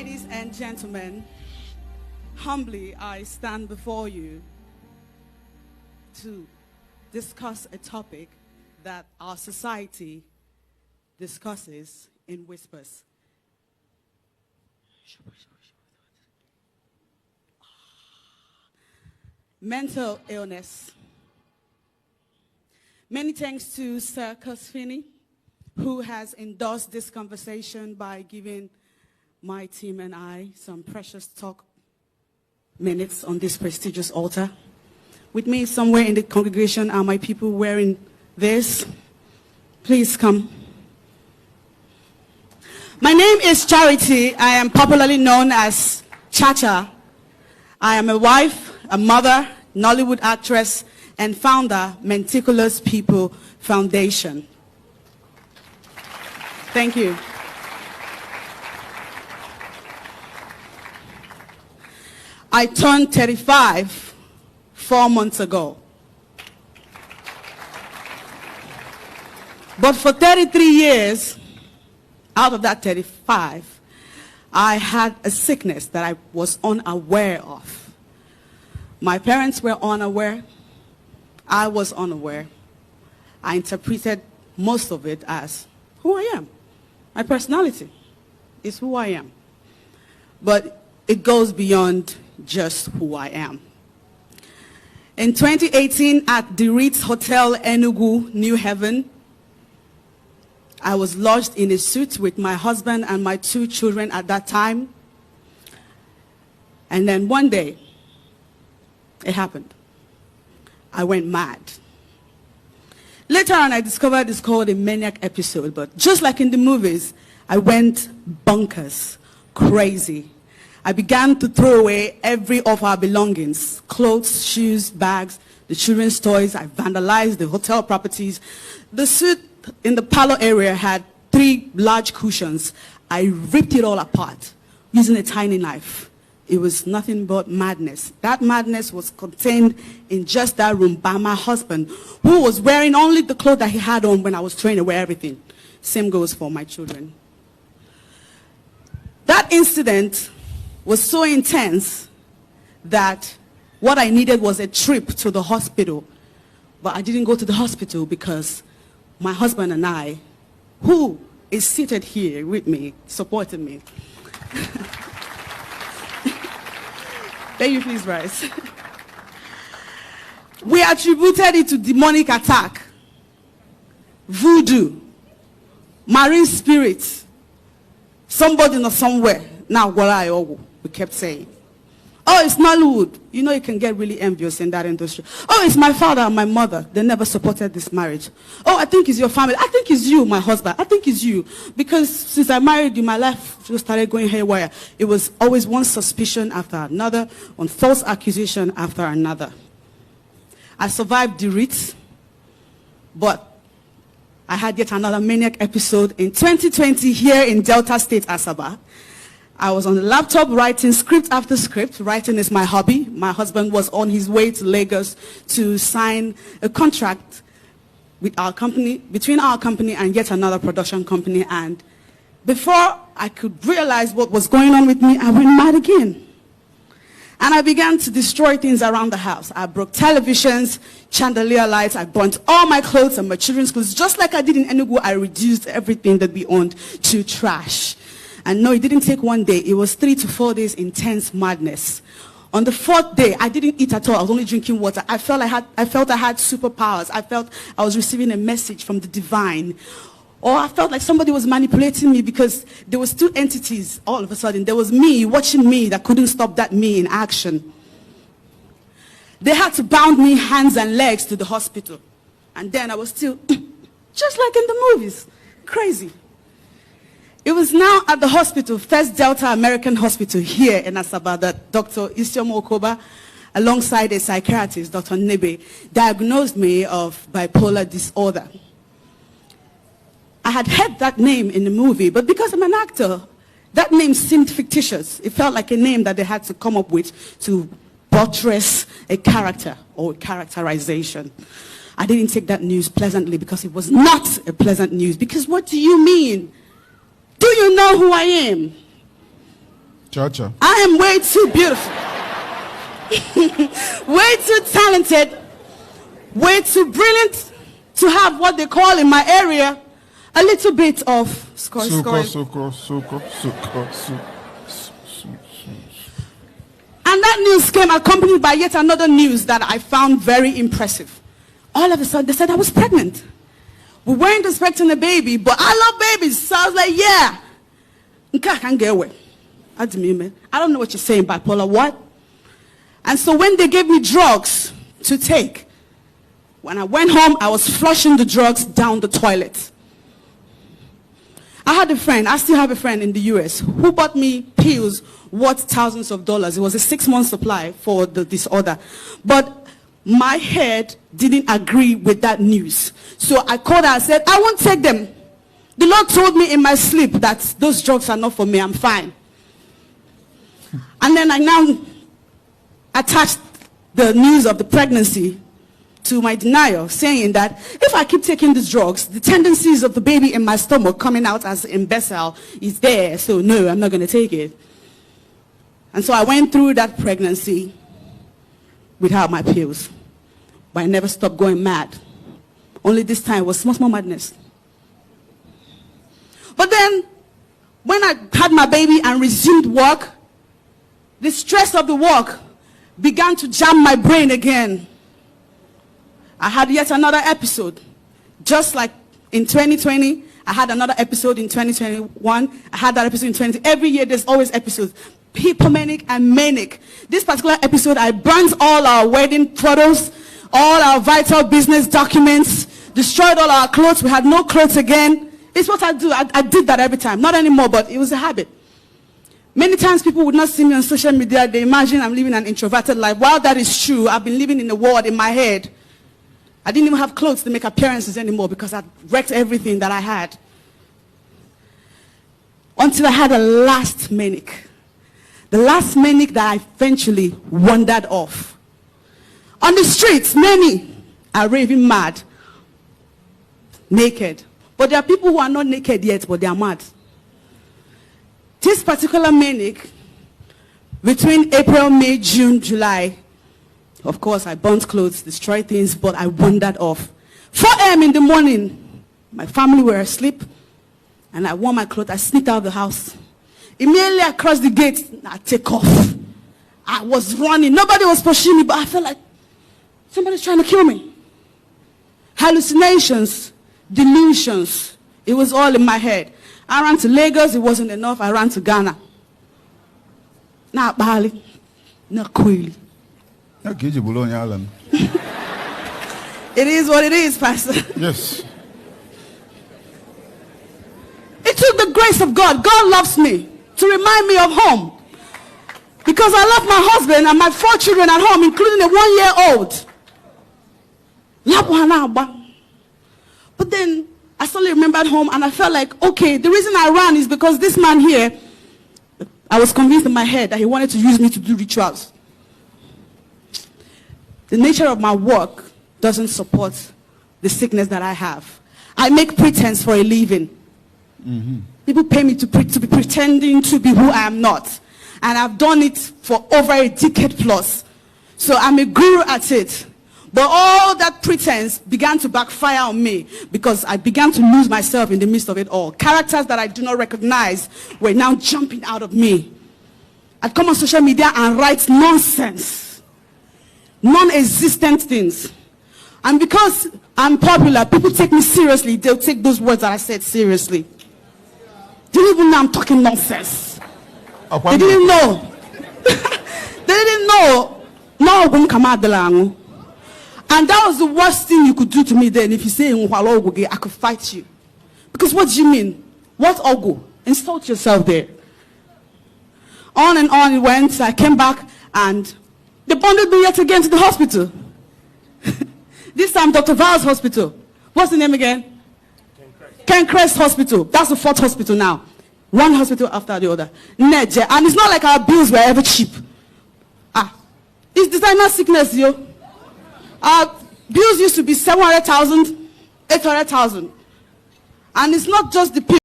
Ladies and gentlemen, humbly I stand before you to discuss a topic that our society discusses in whispers. Mental illness. Many thanks to Sir Cosfini, who has endorsed this conversation by giving my team and I some precious talk minutes on this prestigious altar. With me somewhere in the congregation are my people wearing this. Please come. My name is Charity. I am popularly known as Chacha. I am a wife, a mother, Nollywood actress, and founder, Meticulous People Foundation. Thank you. I turned 35 4 months ago. But for 33 years, out of that 35, I had a sickness that I was unaware of. My parents were unaware. I was unaware. I interpreted most of it as who I am. My personality is who I am. But it goes beyond just who I am. In 2018, at the Ritz Hotel, Enugu, New Haven, I was lodged in a suite with my husband and my 2 children at that time. And then one day, it happened. I went mad. Later on, I discovered it's called a maniac episode, but just like in the movies, I went bonkers, crazy. I began to throw away every of our belongings, clothes, shoes, bags, the children's toys. I vandalized the hotel properties. The suite in the parlor area had 3 large cushions. I ripped it all apart using a tiny knife. It was nothing but madness. That madness was contained in just that room by my husband, who was wearing only the clothes that he had on when I was throwing away everything. Same goes for my children. That incident was so intense that what I needed was a trip to the hospital. But I didn't go to the hospital because my husband and I, who is seated here with me, supported me. Can you please rise? We attributed it to demonic attack, voodoo, marine spirits, somebody not somewhere. Now, we kept saying, oh, it's Nollywood. You know, you can get really envious in that industry. Oh, it's my father and my mother. They never supported this marriage. Oh, I think it's your family. I think it's you, my husband. I think it's you. Because since I married you, my life just started going haywire. It was always one suspicion after another, one false accusation after another. I survived the Ritz, but I had yet another maniac episode in 2020 here in Delta State, Asaba. I was on the laptop writing script after script. Writing is my hobby. My husband was on his way to Lagos to sign a contract with our company, between our company and yet another production company. And before I could realize what was going on with me, I went mad again. And I began to destroy things around the house. I broke televisions, chandelier lights. I burnt all my clothes and my children's clothes. Just like I did in Enugu, I reduced everything that we owned to trash. And no, it didn't take one day. It was 3 to 4 days intense madness. On the 4th day, I didn't eat at all. I was only drinking water. I felt I had superpowers. I felt I was receiving a message from the divine. Or I felt like somebody was manipulating me because there was 2 entities all of a sudden. There was me watching me that couldn't stop that me in action. They had to bound me hands and legs to the hospital. And then I was still, just like in the movies, crazy. It was now at the hospital, First Delta American Hospital here in Asaba, that Dr. Isioma Okoba, alongside a psychiatrist, Dr. Nebe, diagnosed me of bipolar disorder. I had heard that name in the movie, but because I'm an actor, that name seemed fictitious. It felt like a name that they had to come up with to buttress a character or a characterization. I didn't take that news pleasantly because it was not a pleasant news. Because what do you mean? Do you know who I am? Chacha. I am way too beautiful. Way too talented. Way too brilliant to have what they call in my area a little bit of And that news came accompanied by yet another news that I found very impressive. All of a sudden, they said I was pregnant. We weren't expecting a baby, but I love babies. So I was like, yeah. I can't get away. I don't know what you're saying, bipolar. What? And so when they gave me drugs to take, when I went home, I was flushing the drugs down the toilet. I had a friend, I still have a friend in the US, who bought me pills worth thousands of dollars. It was a 6-month supply for the disorder. But my head didn't agree with that news. So I called her and said, I won't take them. The Lord told me in my sleep that those drugs are not for me, I'm fine. And then I now attached the news of the pregnancy to my denial, saying that if I keep taking these drugs, the tendencies of the baby in my stomach coming out as imbecile is there. So no, I'm not going to take it. And so I went through that pregnancy without my pills. But I never stopped going mad. Only this time was small madness. But then, when I had my baby and resumed work, the stress of the work began to jam my brain again. I had yet another episode. Just like in 2020, I had another episode in 2021. I had that episode in 2020. Every year there's always episodes. Hypomanic and manic. This particular episode, I burnt all our wedding photos, all our vital business documents, destroyed all our clothes. We had no clothes again. It's what I do. I did that every time. Not anymore, but it was a habit. Many times people would not see me on social media. They imagine I'm living an introverted life. While that is true, I've been living in a world in my head. I didn't even have clothes to make appearances anymore because I'd wrecked everything that I had. Until I had a last manic. The last manic that I eventually wandered off. On the streets, many are raving mad. Naked. But there are people who are not naked yet, but they are mad. This particular manic, between April, May, June, July, of course, I burnt clothes, destroyed things, but I wandered off. 4 a.m. in the morning, my family were asleep, and I wore my clothes. I sneaked out of the house. Immediately across the gate, I take off. I was running. Nobody was pushing me, but I felt like somebody's trying to kill me. Hallucinations, delusions. It was all in my head. I ran to Lagos. It wasn't enough. I ran to Ghana. Not Bali. Not Kweli. It is what it is, Pastor. Yes. It took the grace of God. God loves me to remind me of home. Because I love my husband and my 4 children at home, including a 1-year-old. But then I suddenly remembered home and I felt like, okay, the reason I ran is because this man here, I was convinced in my head that he wanted to use me to do rituals. The nature of my work doesn't support the sickness that I have. I make pretense for a living. Mm-hmm. People pay me to be pretending to be who I am not. And I've done it for over a decade plus. So I'm a guru at it. But all that pretense began to backfire on me because I began to lose myself in the midst of it all. Characters that I do not recognize were now jumping out of me. I'd come on social media and write nonsense. Non-existent things. And because I'm popular, people take me seriously. They'll take those words that I said seriously. They didn't even know I'm talking nonsense. They didn't know. They didn't know. No, and that was the worst thing you could do to me then. If you say, I could fight you. Because what do you mean? What ogu? Insult yourself there. On and on it went. I came back and they bonded me yet again to the hospital. This time, Dr. Val's hospital. What's the name again? Ken Crest Hospital. That's the 4th hospital now. One hospital after the other. And it's not like our bills were ever cheap. It's designer sickness, yo. Our bills used to be 700,000, 800,000. And it's not just the people.